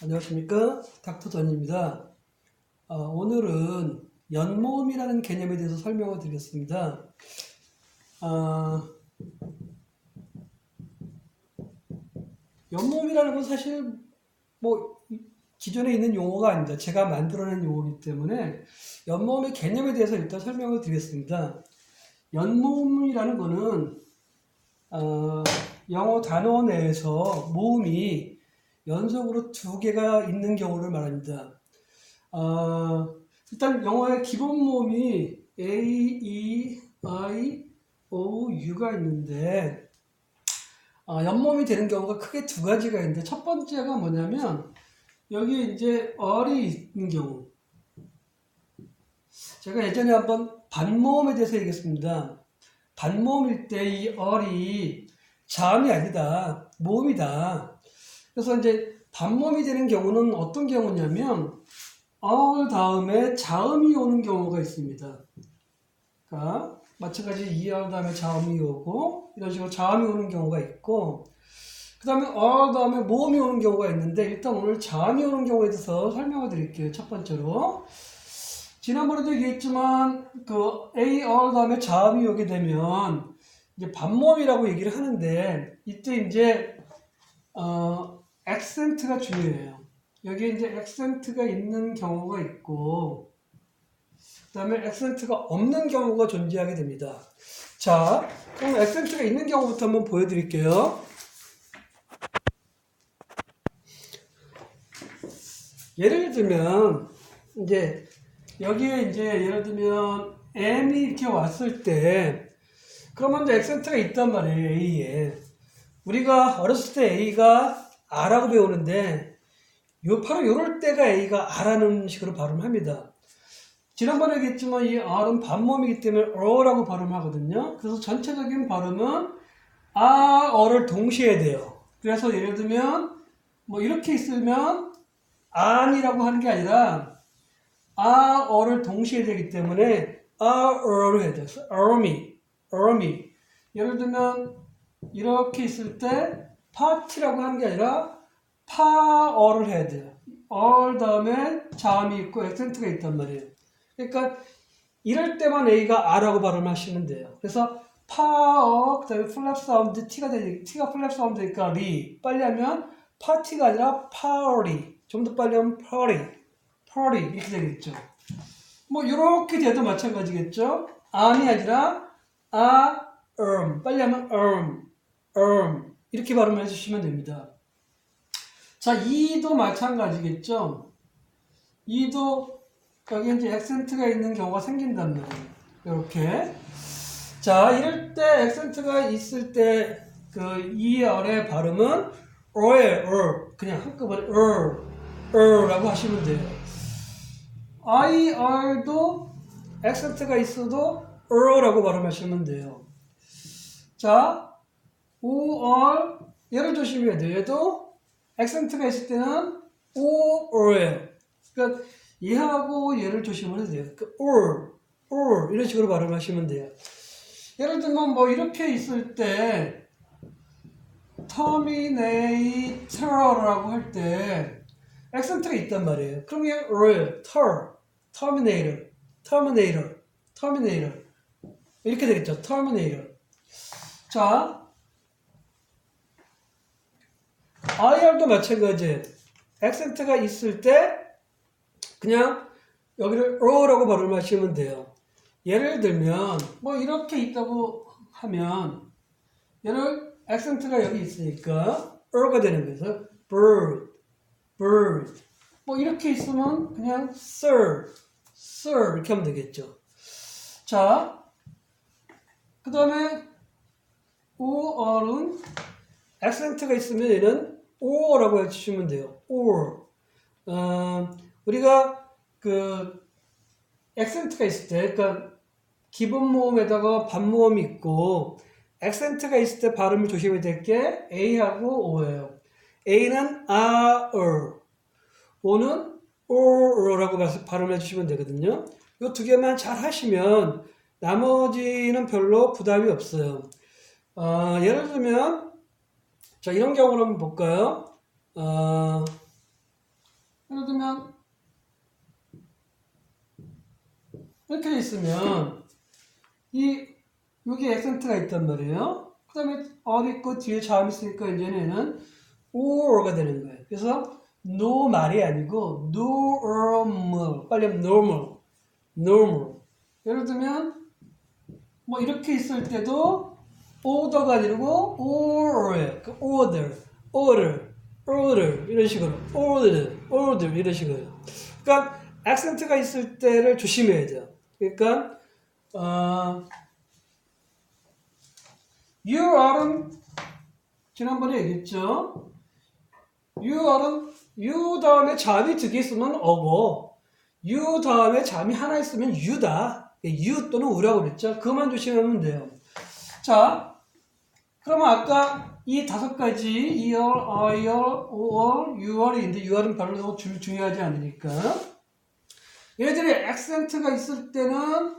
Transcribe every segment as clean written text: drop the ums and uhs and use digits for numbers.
안녕하십니까, 닥터 전입니다. 오늘은 연모음이라는 개념에 대해서 설명을 드리겠습니다. 연모음이라는 건 사실 뭐 기존에 있는 용어가 아닙니다. 제가 만들어낸 용어이기 때문에 연모음의 개념에 대해서 일단 설명을 드리겠습니다. 연모음이라는 거는 영어 단어 내에서 모음이 연속으로 두 개가 있는 경우를 말합니다. 일단 영어의 기본 모음이 A, E, I, O, U가 있는데 연모음이 되는 경우가 크게 두 가지가 있는데 첫 번째가 뭐냐면 여기에 이제 얼이 있는 경우. 제가 예전에 한번 반모음에 대해서 얘기했습니다. 반모음일 때 이 얼이 자음이 아니다, 모음이다. 그래서 이제 반모음이 되는 경우는 어떤 경우냐면 얼 다음에 자음이 오는 경우가 있습니다. 그러니까 마찬가지 이얼 다음에 자음이 오고 이런 식으로 자음이 오는 경우가 있고, 그 다음에 얼 다음에 모음이 오는 경우가 있는데, 일단 오늘 자음이 오는 경우에 대해서 설명을 드릴게요. 첫 번째로, 지난번에도 얘기했지만 그 A, 얼 다음에 자음이 오게 되면 이제 반모음이라고 얘기를 하는데, 이때 이제 액센트가 중요해요. 여기에 이제 액센트가 있는 경우가 있고, 그 다음에 액센트가 없는 경우가 존재하게 됩니다. 자, 그럼 액센트가 있는 경우부터 한번 보여드릴게요. 예를 들면, 이제, 여기에 이제 예를 들면, M이 이렇게 왔을 때, 그러면 이제 액센트가 있단 말이에요, A에. 우리가 어렸을 때 A가 R라고 배우는데, 바로 요럴 때가 A가 R라는 식으로 발음합니다. 지난번에 얘기했지만 이 R은 반모음이기 때문에 어라고 발음하거든요. 그래서 전체적인 발음은 어를 동시에 해야 돼요. 그래서 예를 들면 뭐 이렇게 있으면 안이라고 하는 게 아니라 어를 동시에 해야 되기 때문에 어를 해야 돼요. 어미. 예를 들면 이렇게 있을 때 파티라고 하는 게 아니라 파어를 해야 돼요. 얼 다음에 자음이 있고 액센트가 있단 말이에요. 그러니까 이럴 때만 A가 R라고 발음하시면 돼요. 그래서 파어, 그 다음에 플랩 사운드, T가 플랩 사운드니까 리. 빨리 하면 파티가 아니라 파리. 좀 더 빨리 하면 파리. 이렇게 되겠죠. 뭐, 이렇게 돼도 마찬가지겠죠. 안이 아니라 빨리 하면 이렇게 발음해 주시면 됩니다. 자, 이도 마찬가지겠죠. 이도 여기 이제 액센트가 있는 경우가 생긴단 말이에요. 이렇게. 자, 이럴 때 액센트가 있을 때 그 ER의 발음은 그냥 한꺼번에 라고 하시면 돼요. IR도 액센트가 있어도 라고 발음하시면 돼요. 자, OR 얘를 조심해야 돼요. 얘도 액센트가 있을 때는 OR예요. 그러니까 얘하고 얘를 조심을 해야 돼요. or 이런 식으로 발음하시면 돼요. 예를 들면 뭐 이렇게 있을 때 terminator라고 할 때 액센트가 있단 말이에요. 그럼 이게 terminator 이렇게 되겠죠. terminator. 자, IR도 마찬가지예요. 액센트가 있을 때 그냥 여기를 라고 발음하시면 돼요. 예를 들면 뭐 이렇게 있다고 하면 얘를 액센트가 여기 있으니까 가 되는 거죠. bird. 뭐 이렇게 있으면 그냥 sir 이렇게 하면 되겠죠. 자, 그 다음에 or은 액센트가 있으면 얘는 or라고 해주시면 돼요. 우리가 그 액센트가 있을 때, 그러니까 기본 모음에다가 반모음이 있고 액센트가 있을 때 발음을 조심해야 될 게 A하고 O예요. A는 O는 O라고 발음해 주시면 되거든요. 이 두 개만 잘 하시면 나머지는 별로 부담이 없어요. 예를 들면 자, 이런 경우를 한번 볼까요? 예를 들면 이렇게 돼 있으면 여기 액센트가 있단 말이에요. 그 다음에 어디 있고 뒤에 자음 있으니까 이제는 얘는 or가 되는 거예요. 그래서 no 말이 아니고 normal. 빨리 하면 normal. 예를 들면 뭐 이렇게 있을 때도 order가 아니고 or예요. 그 order 이런 식으로 order 이런 식으로. 그러니까 액센트가 있을 때를 조심해야 돼요. 그러니까 you are는 지난번에 얘기했죠. you are는 you 다음에 자음이 두 개 있으면 어고 you 다음에 자음이 하나 있으면 you다. you 또는 u라고 그랬죠. 그것만 조심하면 돼요. 자, 그러면 아까 이 다섯 가지 ER, IR, OR, UR인데 UR은 별로 중요하지 않으니까 얘네들이 액센트가 있을 때는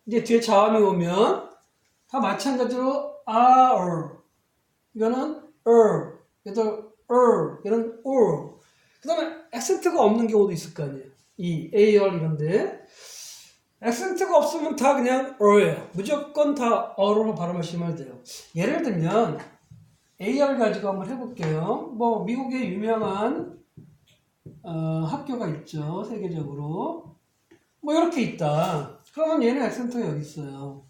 이제 뒤에 자음이 오면 다 마찬가지로 R 이거는 얘는 O 그 다음에 액센트가 없는 경우도 있을 거 아니에요. 이 AR 이런데 액센트가 없으면 다 그냥 어예요. 무조건 다 어로 발음하시면 돼요. 예를 들면 AR 가지고 한번 해볼게요. 뭐 미국의 유명한 학교가 있죠. 세계적으로 뭐 이렇게 있다. 그러면 얘는 액센트가 여기 있어요.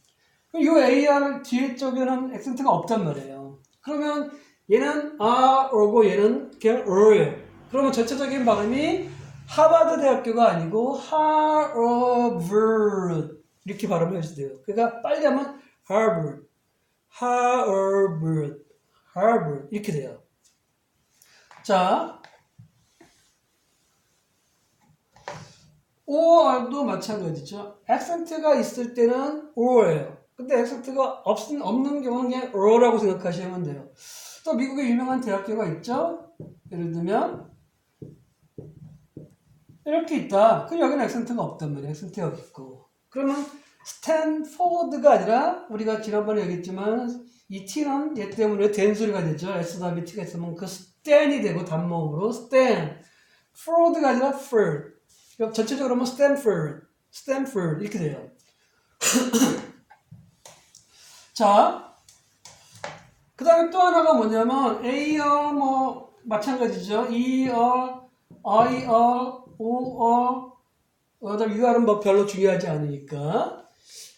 그럼 이 AR 뒤에 쪽에는 액센트가 없단 말이에요. 그러면 얘는 R고 얘는 그냥 R예요. 그러면 전체적인 발음이 하버드 대학교가 아니고 하버드 이렇게 발음을 해주세요. 그러니까 빨리 하면 Harvard 이렇게 돼요. 자, OR도 마찬가지죠. 액센트가 있을 때는 O예요. 근데 액센트가 없는 경우는 그냥 O라고 생각하시면 돼요. 또 미국의 유명한 대학교가 있죠. 예를 들면 이렇게 있다. 그럼 여기는 액센트가 없단 말이에요. 액센트 여기 있고. 그러면 스탠포드가 아니라 우리가 지난번에 얘기했지만 이 T는 얘 때문에 된 소리가 되죠. S 다음에 T가 있으면 그 스탠이 되고 단모음으로 스탠. 포드가 아니라 ford. 전체적으로 하면 스탠포드 이렇게 돼요. 자, 그 다음에 또 하나가 뭐냐면 AR 뭐 마찬가지죠. ER, IR, OR, UR은 뭐 별로 중요하지 않으니까.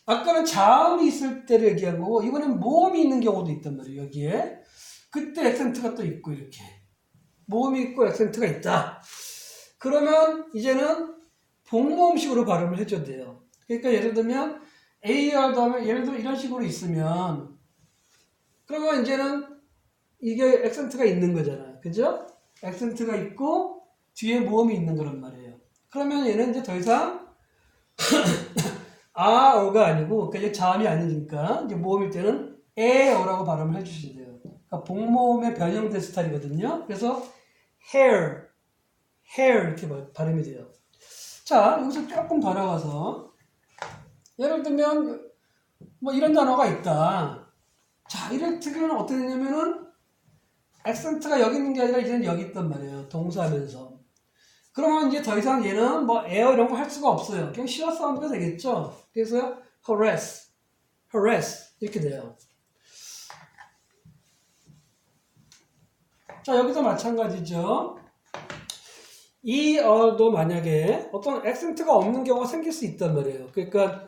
아까는 자음이 있을 때를 얘기한 거고 이번엔 모음이 있는 경우도 있단 말이에요. 여기에. 그때 액센트가 또 있고 이렇게. 모음이 있고 액센트가 있다. 그러면 이제는 복모음식으로 발음을 해줘야 돼요. 그러니까 예를 들면 AR 다음에 예를 들어 이런 식으로 있으면 그러면 이제는 이게 액센트가 있는 거잖아요. 그죠? 액센트가 있고 뒤에 모음이 있는 거란 말이에요. 그러면 얘는 이제 더 이상 어가 아니고 그러니까 자음이 아니니까 이제 모음일 때는 어라고 발음을 해주시면 돼요. 그러니까 복모음의 변형된 스타일이거든요. 그래서 hair 이렇게 발음이 돼요. 자, 여기서 조금 더 나가서 예를 들면 뭐 이런 단어가 있다. 자, 이럴 때는 어떻게 되냐면은 액센트가 여기 있는 게 아니라 이제는 여기 있단 말이에요. 동사하면서. 그러면 이제 더 이상 얘는 뭐 에어 이런 거 할 수가 없어요. 그냥 실어 사운드가 되겠죠. 그래서 harass 이렇게 돼요. 자, 여기도 마찬가지죠. 도 만약에 어떤 액센트가 없는 경우가 생길 수 있단 말이에요. 그러니까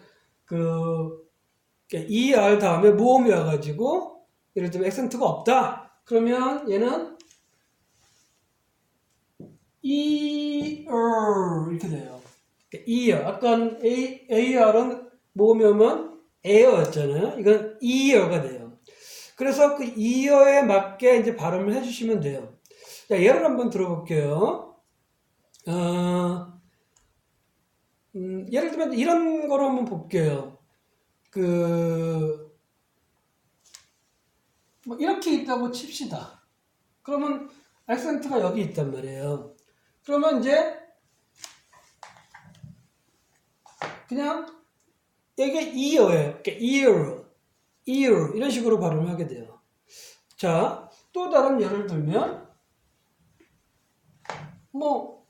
다음에 모음이 와가지고 예를 들면 액센트가 없다. 그러면 얘는 이렇게 돼요. 아까 AR은 모음이 오면 에어였잖아요. 이건 이어가 돼요. 그래서 그 이어에 맞게 이제 발음을 해주시면 돼요. 자, 예를 한번 들어볼게요. 예를 들면 이런 거로 한번 볼게요. 뭐 이렇게 있다고 칩시다. 그러면 액센트가 여기 있단 말이에요. 그러면 이제 그냥 이게 이어예요. 이어 이런 식으로 발음을 하게 돼요. 자, 또 다른 예를 들면 뭐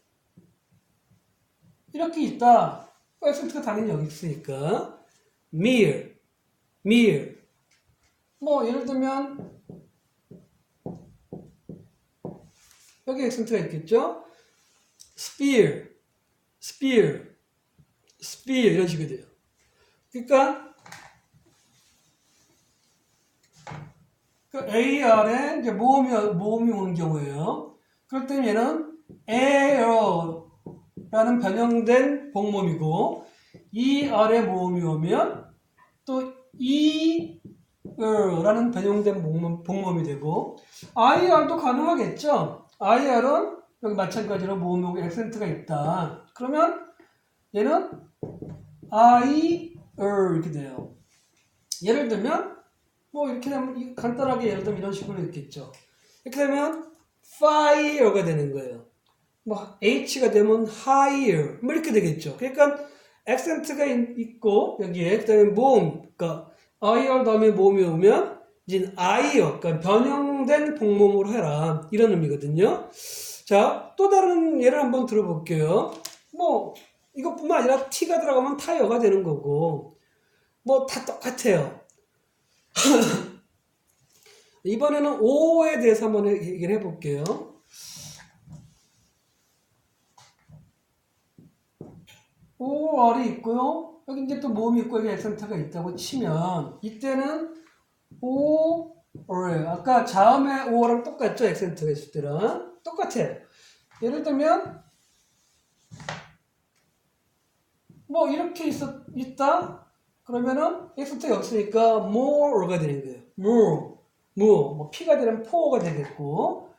이렇게 있다. 액센트가 당연히 여기 있으니까 meal, meal. 뭐 예를 들면 여기 액센트가 있겠죠? spear, spear, spear 이런 식이 돼요. 그러니까 그 AR에 이제 모음이 오는 경우에요. 그럴 때는 얘는 AR라는 변형된 복모음이고 ER에 모음이 오면 또 ER라는 변형된 복모음이 되고 IR도 가능하겠죠. IR은 여기 마찬가지로 모음이 오고 액센트가 있다. 그러면 얘는 IR 이렇게 돼요. 예를 들면 뭐 이렇게 되면 간단하게 예를 들면 이런 식으로 있겠죠. 이렇게 되면 fire가 되는 거예요. 뭐 H가 되면 higher 뭐 이렇게 되겠죠. 그러니까 액센트가 있고 여기에 그다음에 모음, 그러니까 IR 다음에 모음이 오면 이제 IR, 그러니까 변형된 복모음으로 해라 이런 의미거든요. 자, 또 다른 예를 한번 들어볼게요. 뭐 이것뿐만 아니라 T가 들어가면 타이어가 되는 거고 뭐 다 똑같아요. 이번에는 O에 대해서 한번 얘기를 해볼게요. OR이 있고요. 여기 이제 또 모음이 있고 여기 액센트가 있다고 치면 이때는 O, or 아까 자음의 O랑 똑같죠? 액센트가 있을 때랑 똑같아요. 예를 들면 뭐 이렇게 있다 그러면은 액센트가 없으니까 more가 되는 거예요. more, 뭐 P가 되면 po가 되겠고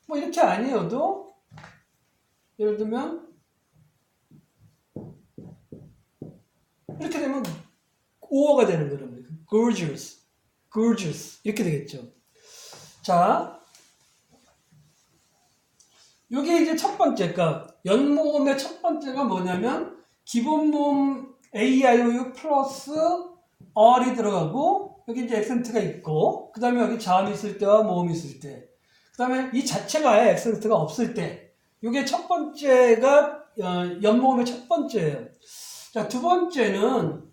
뭐 이렇게 아니어도 예를 들면 이렇게 되면 오어가 되는 거랍니다. gorgeous, gorgeous 이렇게 되겠죠. 자, 이게 이제 첫 번째가 연모음의 첫 번째가 뭐냐면 기본 모음 A, I, O, U 플러스 R이 들어가고 여기 이제 액센트가 있고 그 다음에 여기 자음이 있을 때와 모음이 있을 때 그 다음에 이 자체가 액센트가 없을 때 이게 첫 번째가 연모음의 첫 번째예요. 자, 두 번째는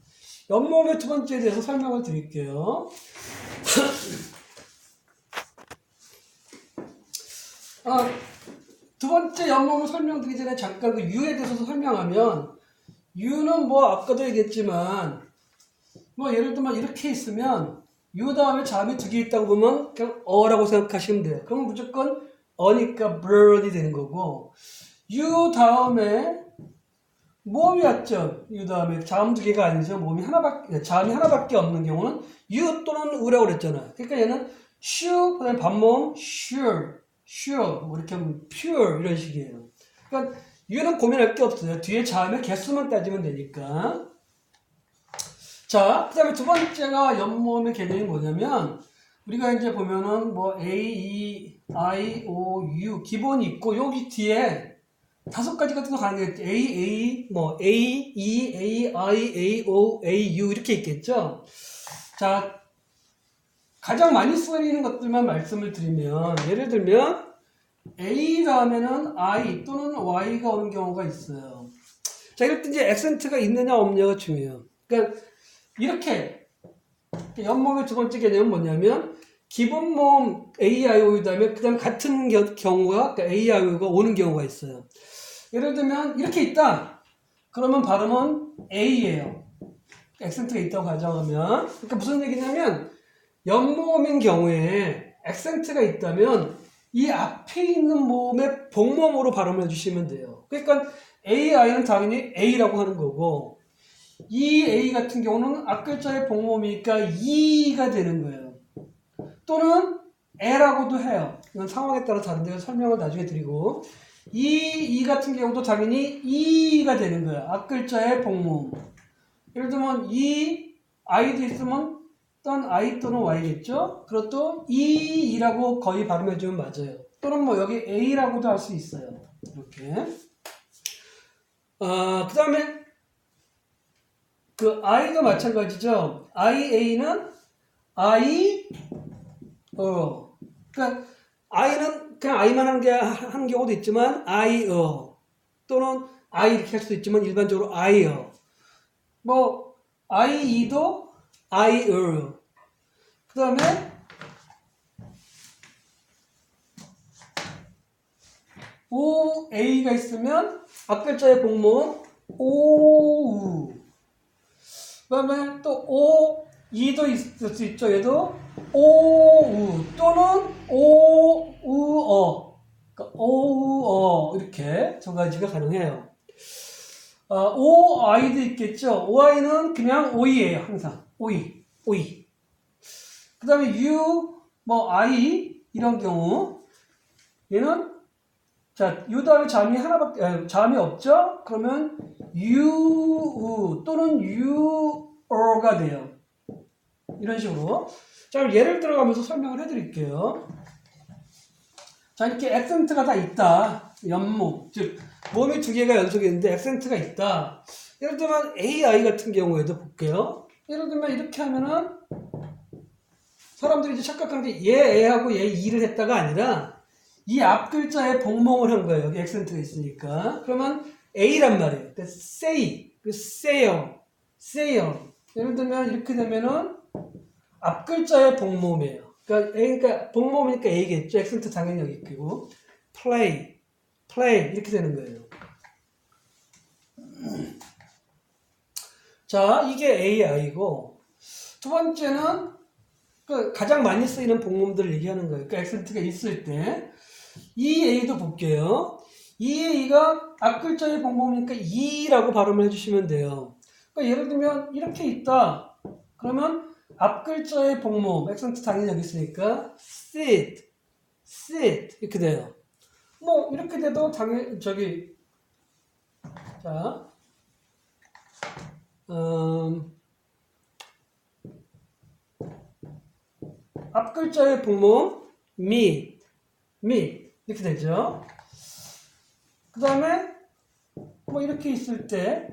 연모음의 두 번째에 대해서 설명을 드릴게요. 두 번째 연모음을 설명드리기 전에 잠깐 그 U에 대해서 설명하면 U는 뭐 아까도 얘기했지만 뭐 예를 들면 이렇게 있으면 U 다음에 자음이 두 개 있다고 보면 그냥 어라고 생각하시면 돼요. 그럼 무조건 어니까 bird이 되는 거고 U 다음에 모음이 왔죠. U 다음에 자음 두 개가 아니죠. 자음이 하나밖에 없는 경우는 U 또는 U라고 그랬잖아요. 그러니까 얘는 shoe, 그다음에 반모음 sure, 뭐 이렇게 하면 pure 이런 식이에요. 그러니까 U는 고민할 게 없어요. 뒤에 자음의 개수만 따지면 되니까. 자, 그 다음에 두 번째가 연모음의 개념이 뭐냐면 우리가 이제 보면은 뭐 A, E, I, O, U 기본이 있고 여기 뒤에 다섯 가지 같은 거 가능하겠죠. A, E, A, I, A, O, A, U 이렇게 있겠죠. 자, 가장 많이 쓰이는 것들만 말씀을 드리면 예를 들면 A 다음에는 I 또는 Y가 오는 경우가 있어요. 자, 이럴 때 이제 액센트가 있느냐 없느냐가 중요해요. 그러니까 이렇게 연모음의 두 번째 개념은 뭐냐면 기본 모음 A, I, O 다음에 그 다음 같은 경우가 그러니까 A, I, O가 오는 경우가 있어요. 예를 들면 이렇게 있다. 그러면 발음은 A예요. 액센트가 있다고 가정하면 그러니까 무슨 얘기냐면 연모음인 경우에 액센트가 있다면 이 앞에 있는 모음의 복모음으로 발음을 해주시면 돼요. 그러니까 A, I는 당연히 A라고 하는 거고 이 A 같은 경우는 앞글자의 복모음이니까 E가 되는 거예요. 또는 L라고도 해요. 이건 상황에 따라 다른데 설명을 나중에 드리고 이 같은 경우도 당연히 E가 되는 거예요. 앞글자의 복모음. 예를 들면 이 I도 있으면 또는 I 또는 Y겠죠? 그것도 E라고 거의 발음해주면 맞아요. 또는 뭐 여기 A라고도 할 수 있어요. 이렇게. 그 다음에 그 I도 마찬가지죠. IA는 I, 그러니까 I는 그냥 I만 한 경우도 있지만 I, 또는 I 이렇게 할 수도 있지만 일반적으로 I요. 뭐 I,E도 I을. 그 다음에 O, A가 있으면 앞글자의 복모음 오우. 그 다음에 또 O, E도 있을 수 있죠. 얘도 오우 또는 오우어. 그러니까 오우어 이렇게 두 가지가 가능해요. OI도 있겠죠. OI는 그냥 OI예요. 항상 OI, OI. 그 다음에 U, 뭐 I 이런 경우 얘는 자, U 다음에 자음이 하나밖에 자음이 없죠? 그러면 U 또는 UO가 돼요. 이런 식으로. 자, 그럼 예를 들어가면서 설명을 해드릴게요. 자, 이렇게 액센트가 다 있다. 연목, 즉 모음이 두 개가 연속이 있는데 액센트가 있다. 예를 들면 AI 같은 경우에도 볼게요. 예를 들면 이렇게 하면은 사람들이 이제 착각하는 게 얘 A하고 얘 E를 했다가 아니라 이 앞 글자에 복몽을 한 거예요. 여기 액센트가 있으니까. 그러면 A란 말이에요. 그러니까 say, sayo, sayo. 예를 들면 이렇게 되면은 앞 글자의 복모음이에요. 그러니까 복모음이니까 A겠죠. 액센트 당연히 여기 있고. play, play 이렇게 되는 거예요. 자, 이게 AI고 두 번째는 가장 많이 쓰이는 복모음들을 얘기하는 거예요. 그러니까 액센트가 있을 때 이 A도 볼게요. 이 A가 앞 글자의 복모음이니까 E라고 발음을 해주시면 돼요. 그러니까 예를 들면 이렇게 있다. 그러면 앞 글자의 복모음, 액센트 당연히 여기 있으니까 sit, sit 이렇게 돼요. 뭐 이렇게 돼도 당연히 저기 자 앞 글자의 복모음 meet, meet 이렇게 되죠. 그 다음에 뭐 이렇게 있을 때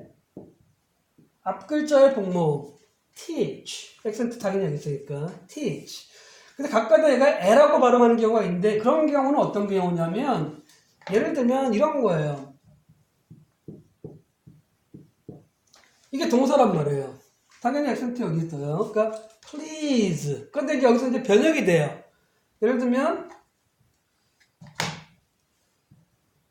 앞 글자의 복모음 teach, 액센트 당연히 여기 있으니까 teach. 근데 각각 얘가 L라고 발음하는 경우가 있는데 그런 경우는 어떤 경우냐면 예를 들면 이런 거예요. 이게 동사란 말이에요. 당연히 액센트 여기 있어요. 그러니까 please. 그런데 이제 여기서 이제 변형이 돼요. 예를 들면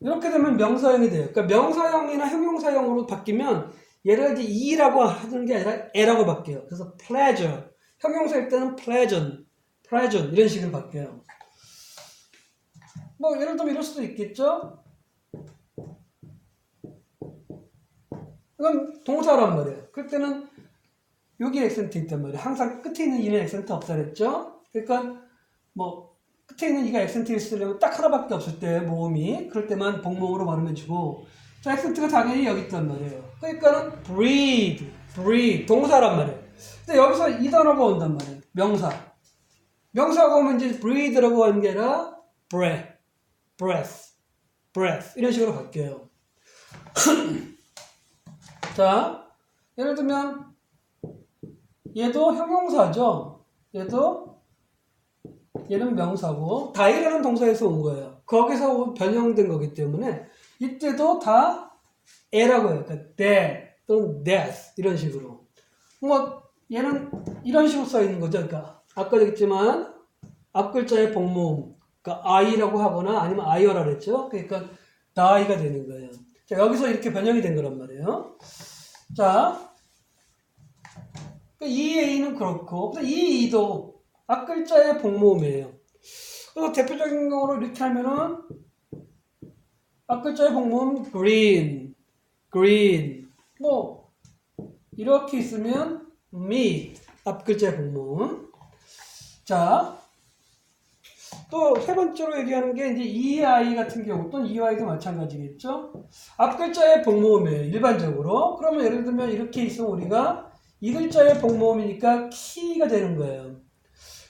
이렇게 되면 명사형이 돼요. 그러니까 명사형이나 형용사형으로 바뀌면 얘를 이제 E라고 하는 게 아니라 E라고 바뀌어요. 그래서 pleasure. 형용사일 때는 pleasant, pleasant 이런 식으로 바뀌어요. 뭐 예를 들면 이럴 수도 있겠죠. 이건 동사란 말이에요. 그럴 때는 여기 액센트 있단 말이에요. 항상 끝에 있는 이는 액센트 없다 그랬죠. 그러니까 뭐 끝에 있는 이가 액센트 있으려면 딱 하나밖에 없을 때 모음이 그럴 때만 복모음으로 발음해주고 자 액센트가 당연히 여기 있단 말이에요. 그러니까는 breathe, breathe 동사란 말이에요. 근데 여기서 이 단어가 온단 말이에요. 명사. 명사가 오면 이제 breathe라고 하는 게 아니라 breath, breath, breath 이런 식으로 바뀌어요. 자 예를 들면 얘도 형용사죠. 얘는 명사고 다이라는 동사에서 온 거예요. 거기서 변형된 거기 때문에 이때도 다 에라고 해요. 그러니까 that 또는 that 이런 식으로. 뭐 얘는 이런 식으로 써 있는 거죠. 그러니까 아까도 했지만 앞 글자의 복모음, 그러니까 I라고 하거나 아니면 I어라 그랬죠. 그러니까 die가 되는 거예요. 자 여기서 이렇게 변형이 된 거란 말이에요. 자. 이 A는 그렇고, 이 E도 앞 글자의 복모음이에요. 그래서 대표적인 경우로 이렇게 하면은 앞 글자의 복모음 green, green. 뭐 이렇게 있으면 meat 앞 글자의 복모음. 자, 또 세 번째로 얘기하는 게 이제 EI 같은 경우 또는 EY도 마찬가지겠죠. 앞 글자의 복모음이에요. 일반적으로. 그러면 예를 들면 이렇게 있으면 우리가 이 글자의 복모음이니까 키가 되는 거예요.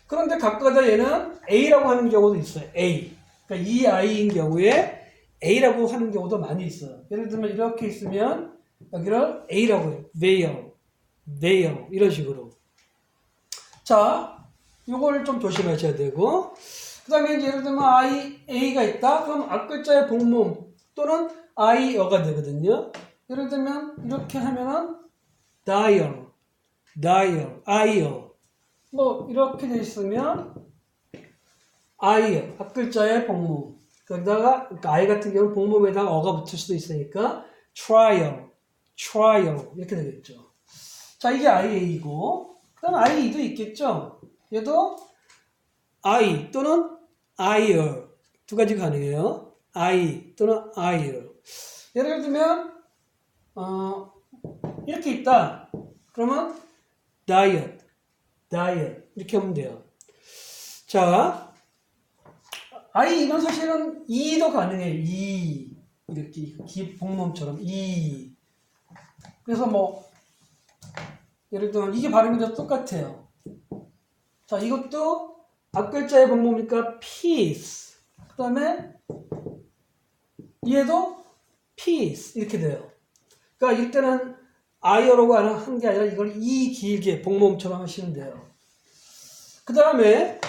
그런데 가끔가다 얘는 A라고 하는 경우도 있어요. A. 그러니까 이 I인 경우에 A라고 하는 경우도 많이 있어요. 예를 들면 이렇게 있으면 여기를 A라고 해요. Veil, veil 이런 식으로. 자, 요걸 좀 조심하셔야 되고 그 다음에 예를 들면 A가 있다. 그럼 앞 글자의 복모음 또는 i어가 되거든요. 예를 들면 이렇게 하면은 dial, i어. 뭐 이렇게 돼 있으면 i어, 앞글자의 복무. 거기다가 그러니까 I 같은 경우는 복무에다가 어가 붙을 수도 있으니까 trial 이렇게 되겠죠. 자, 이게 IA이고 그 다음 IE도 있겠죠. 얘도 I 또는 IR 두 가지 가능해요. I 또는 IR. 예를 들면 이렇게 있다. 그러면 diet 이렇게 하면 돼요. 자, 이건 사실은 E도 가능해요. 이렇게 복음처럼 E. 그래서 뭐 예를 들면 이게 발음이 똑같아요. 자, 이것도 앞글자의 복음이니까 peace. 그 다음에 얘도 peace 이렇게 돼요. 그러니까 이럴 때는 i어로고 한 게 아니라 이걸 E 길게 복음처럼 하시면 돼요. 그 다음에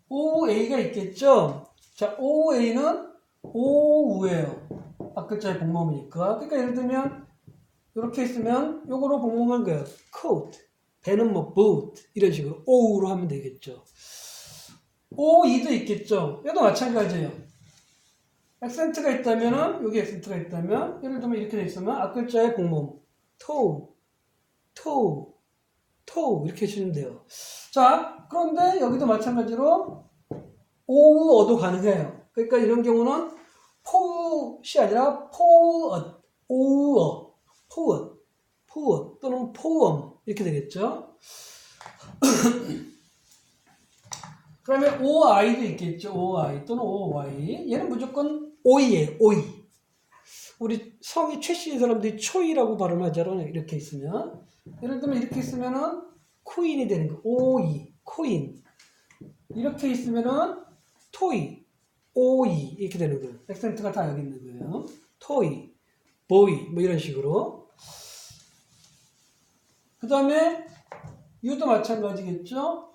OA가 있겠죠. 자, OA는 오우예요. 앞글자의 복음이니까. 그러니까 예를 들면 이렇게 있으면 요거로 복음한 거예요. coat. 배는 뭐 boot 이런 식으로 오우로 하면 되겠죠. OE도 있겠죠. 얘도 마찬가지예요. 액센트가 있다면은 여기 액센트가 있다면 예를 들면 이렇게 돼 있으면 앞글자의 복음 toe 이렇게 해주시면 돼요. 자, 그런데 여기도 마찬가지로 오우어도 가능해요. 그러니까 이런 경우는 포우시 아니라 포우엇, 오우어, 포우엇 또는 포우엄 이렇게 되겠죠. 그러면 OI도 있겠죠. OI 또는 OY. 얘는 무조건 OI예요. OI. 우리 성이 최씨인 사람들이 초이라고 발음하잖아요. 이렇게 있으면. 예를 들면 이렇게 있으면은 코인이 되는 거. OE, 코인. 이렇게 있으면은 토이, OE 이렇게 되는 거예요. 액센트가 다 여기 있는 거예요. 토이, 보이 뭐 이런 식으로. 그 다음에 U도 마찬가지겠죠.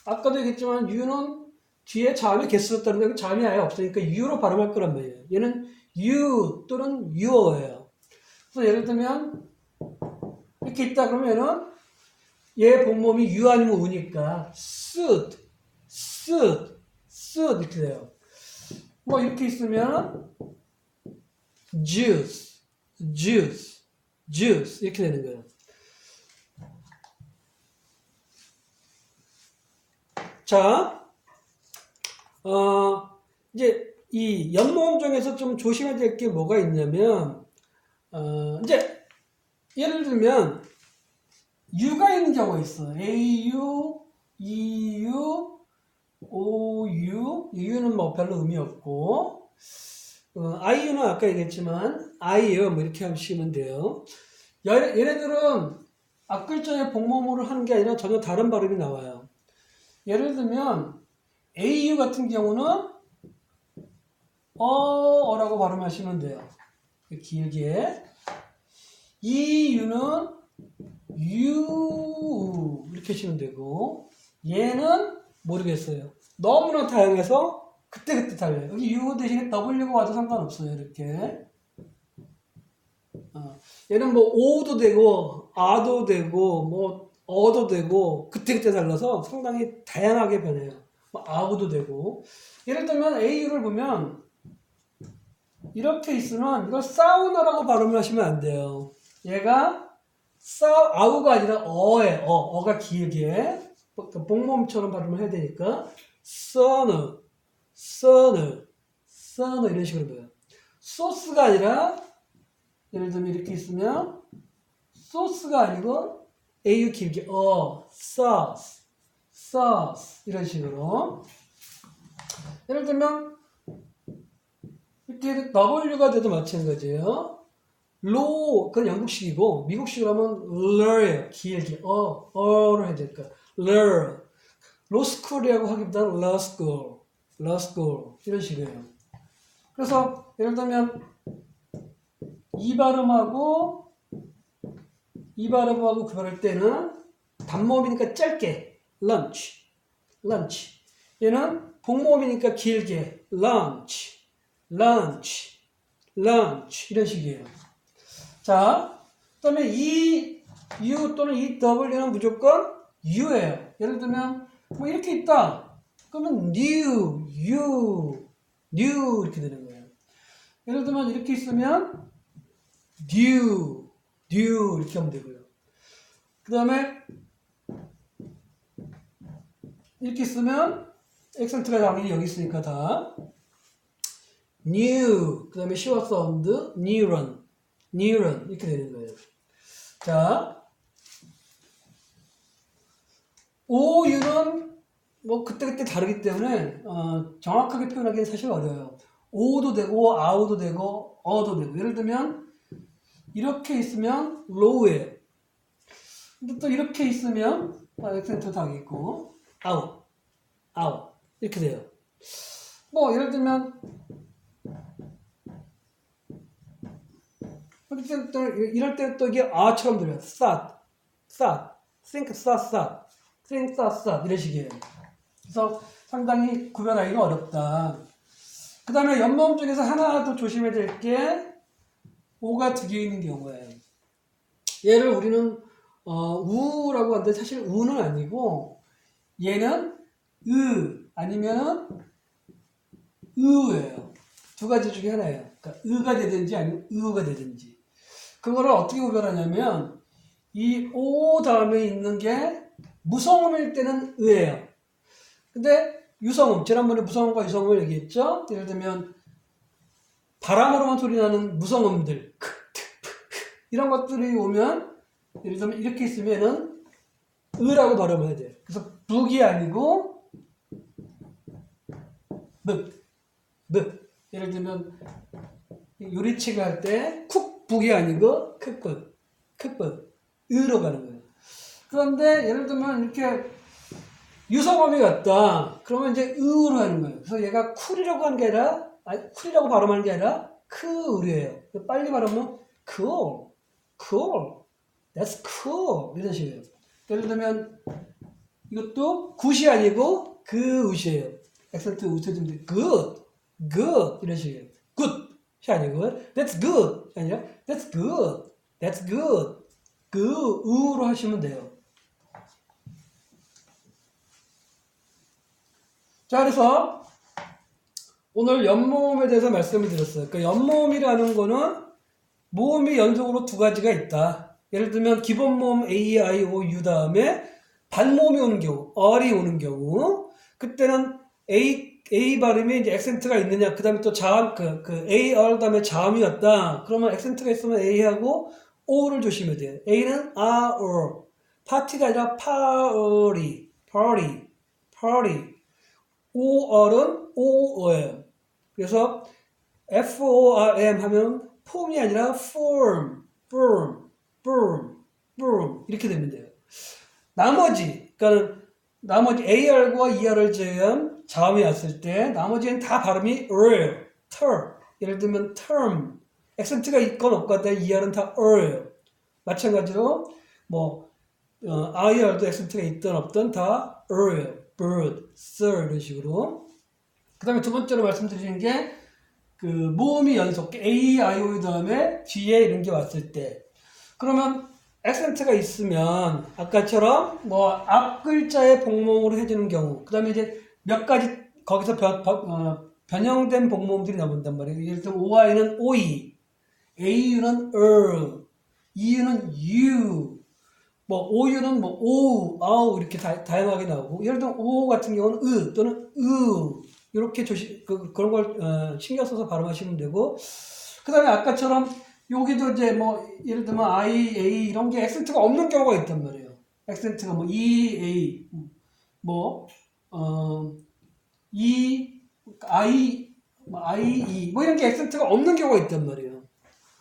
아까도 얘기했지만 U는 뒤에 자음이 개수 썼다는데 자음이 아예 없으니까 U로 발음할 거란 말이에요. 얘는 U 또는 U어예요. 그래서 예를 들면 이렇게 있다 그러면은 얘 본몸이 U 아니면 U니까 suit 이렇게 돼요. 뭐 이렇게 있으면 juice 이렇게 되는 거예요. 자, 이제 이 연모음 중에서 좀 조심해야 될 게 뭐가 있냐면, 이제 예를 들면 U가 있는 경우가 있어. AU, EU, OU, U는 뭐 별로 의미 없고, IU는 아까 얘기했지만 I요 뭐 이렇게 하시면 돼요. 얘네들은 앞글자의 복모음으로 하는 게 아니라 전혀 다른 발음이 나와요. 예를 들면 AU 같은 경우는 어라고 발음하시면 돼요. 길게. EU는 U 이렇게 하시면 되고 얘는 모르겠어요. 너무나 다양해서 그때그때 달라요. 여기 U 대신에 W가 와도 상관없어요. 이렇게. 얘는 뭐 O도 되고 R도 되고 뭐 어도 되고 그때그때 달라서 상당히 다양하게 변해요. 뭐 아우도 되고. 예를 들면 AU를 보면 이렇게 있으면 이걸 사우나라고 발음을 하시면 안 돼요. 얘가 아우가 아니라 어예요. 어가 길게 복모음처럼 발음을 해야 되니까 써너 이런 식으로 보여요. 소스가 아니라 예를 들면 이렇게 있으면 소스가 아니고 AU 길게 sauce 이런 식으로. 예를 들면 이렇게 W가 돼도 마찬가지예요. low, 그건 영국식이고, 미국식으로 하면 lear예요. 길게, 어로 해야 될까. learn. law school이라고 하기보다는 law school. 이런 식이에요. 그래서, 예를 들면, 이 발음하고 구별할 때는 단모음이니까 짧게, lunch. 얘는 복모음이니까 길게, lunch. lunch, lunch 이런 식이에요. 자, 그다음에 이 U 또는 이 W는 무조건 U예요. 예를 들면 뭐 이렇게 있다. 그러면 new, U, new 이렇게 되는 거예요. 예를 들면 이렇게 있으면 new, new 이렇게 하면 되고요. 그 다음에 이렇게 쓰면 액센트가 당연히 여기 있으니까 다 new, 그 다음에 시와 사운드 neuron, neuron 이렇게 되는 거예요. 자, OU는 뭐 그때그때 다르기 때문에 정확하게 표현하기는 사실 어려워요. O도 되고 아우도 되고 어도 되고 예를 들면 이렇게 있으면 low예요. 근데 또 이렇게 있으면 액센트 당했고 아우, 아우 이렇게 돼요. 뭐 예를 들면 이럴 때 또 이게 아처럼 들려요. thought, thought, think, thought, thought, think, thought, thought 이런 식이에요. 그래서 상당히 구별하기가 어렵다. 그 다음에 연모음 중에서 하나 더 조심해야 될 게 오가 두 개 있는 경우예요. 얘를 우리는 우라고 하는데 사실 우는 아니고 얘는 아니면은 으예요. 두 가지 중에 하나예요. 그러니까 으가 되든지 아니면 으가 되든지. 그거를 어떻게 구별하냐면 이 오 다음에 있는 게 무성음일 때는 으예요. 근데 유성음, 지난번에 무성음과 유성음을 얘기했죠. 예를 들면 바람으로만 소리 나는 무성음들 이런 것들이 오면 예를 들면 이렇게 있으면은 으라고 발음해야 돼요. 그래서 북이 아니고 예를 들면 요리책을 할 때 쿡북이 아니고 쿡북 으로 가는 거예요. 그런데 예를 들면 이렇게 유성음이 같다. 그러면 이제 으로 하는 거예요. 그래서 얘가 쿨이라고 하는 게 아니라 쿨이라고 발음하는 게 아니라 크으로예요. 빨리 발음하면 cool, that's cool 이런 식이에요. 예를 들면 이것도 굿이 아니고 그웃이에요. 액센트 웃어주면 good 이런 식이에요. good이 아니고 that's good 아니라 that's good 으로 하시면 돼요. 자, 그래서 오늘 연모음에 대해서 말씀을 드렸어요. 그러니까 연모음이라는 거는 모음이 연속으로 두 가지가 있다. 예를 들면 기본 모음 A, I, O, U 다음에 반모음이 오는 경우, R이 오는 경우, 그때는 A 발음에 이제 액센트가 있느냐, 그 다음에 또 자음, A, R 다음에 자음이 왔다. 그러면 액센트가 있으면 A하고 O를 조심해야 돼요. A는 R, O. 파티가 아니라 party. OR은 OO예요. 그래서 FORM 하면 폼이 아니라 firm 이렇게 되면 돼요. 그러니까 나머지 AR과 ER을 제외한 자음이 왔을 때 나머지는 다 발음이 예를 들면 term, 액센트가 있건 없건 ER은 다 예요. 마찬가지로 IR도 액센트가 있든 없든 다 예요. bird, sir 이런 식으로. 그 다음에 두 번째로 말씀드리는 게 모음이 연속 A, I, O 다음에 뒤에 이런 게 왔을 때 그러면 액센트가 있으면 아까처럼 앞 글자의 복모음으로 해주는 경우 그 다음에 이제 몇 가지 거기서 변형된 복모음들이 나온단 말이에요. 예를 들면 OI는 OE, AU는 EU는 U, OU는 OU, 아우 이렇게 다양하게 나오고 예를 들면 O 같은 경우는 또는 이렇게 그런 걸 신경 써서 발음하시면 되고 그 다음에 아까처럼 여기도 이제 예를 들면 I, A 이런 게 액센트가 없는 경우가 있단 말이에요. 액센트가 E, A E, I, E 이런 게 액센트가 없는 경우가 있단 말이에요.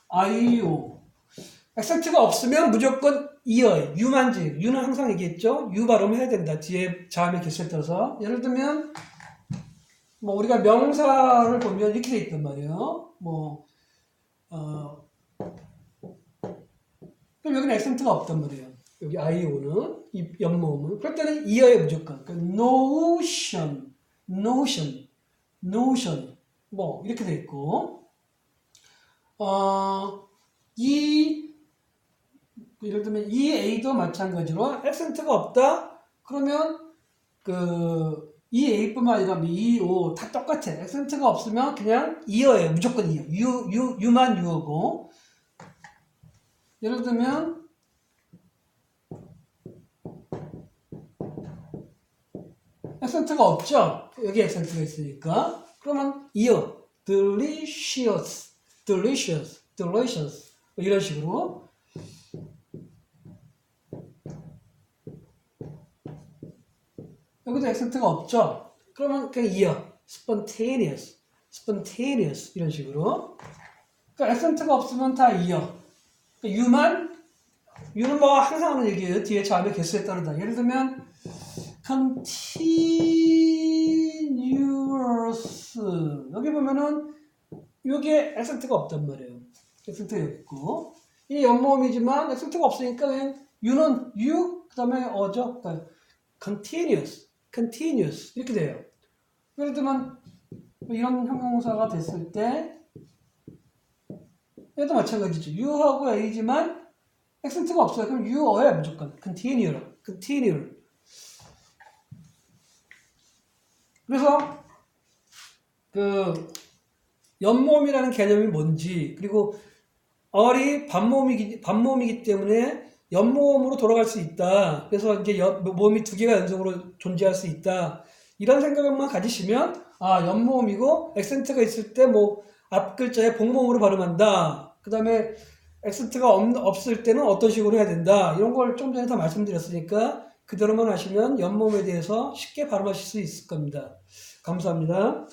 I, O 액센트가 없으면 무조건 이어예요. U만 지 U는 항상 얘기했죠. U 발음해야 된다. 뒤에 자음의 개수에 따라서 예를 들면 우리가 명사를 보면 이렇게 돼 있단 말이에요. 그럼 여기는 액센트가 없단 말이에요. 여기 IO는, 이 연모음은. 그럴 때는 이어에 무조건. 그러니까 notion. 뭐 이렇게 돼 있고 이 예를 들면 EA도 마찬가지로 액센트가 없다 그러면 그 EA뿐만 아니라 EO 다 똑같아. 액센트가 없으면 그냥 이어예요. 무조건 이어. 유만 유어고 예를 들면 액센트가 없죠. 여기 액센트가 있으니까 그러면 이어 delicious, delicious, delicious 이런 식으로 여기도 액센트가 없죠. 그러면 그냥 이어 spontaneous, spontaneous 이런 식으로 그러니까 액센트가 없으면 다 이어 그러니까 유는 뭐 항상 하는 얘기예요. 뒤에 자음의 개수에 따르다. 예를 들면 continuous 여기 보면은 여기에 액센트가 없단 말이에요. 액센트가 없고 이 연모음이지만 액센트가 없으니까 그냥 유는 유 그다음에 어죠. 그러니까 continuous 이렇게 돼요. 예를 들면 이런 형용사가 됐을 때 얘도 마찬가지죠. 유하고 a지만 액센트가 없어요. 그럼 유어야 무조건 continue. 그래서 그 연모음이라는 개념이 뭔지 그리고 어리 반모음이기 때문에 연모음으로 돌아갈 수 있다. 그래서 이제 모음이 두 개가 연속으로 존재할 수 있다. 이런 생각만 가지시면 아 연모음이고 액센트가 있을 때 뭐 앞 글자에 복모음으로 발음한다. 그 다음에 액센트가 없을 때는 어떤 식으로 해야 된다. 이런 걸 좀 전에 다 말씀드렸으니까 그대로만 하시면 연모음에 대해서 쉽게 발음하실 수 있을 겁니다. 감사합니다.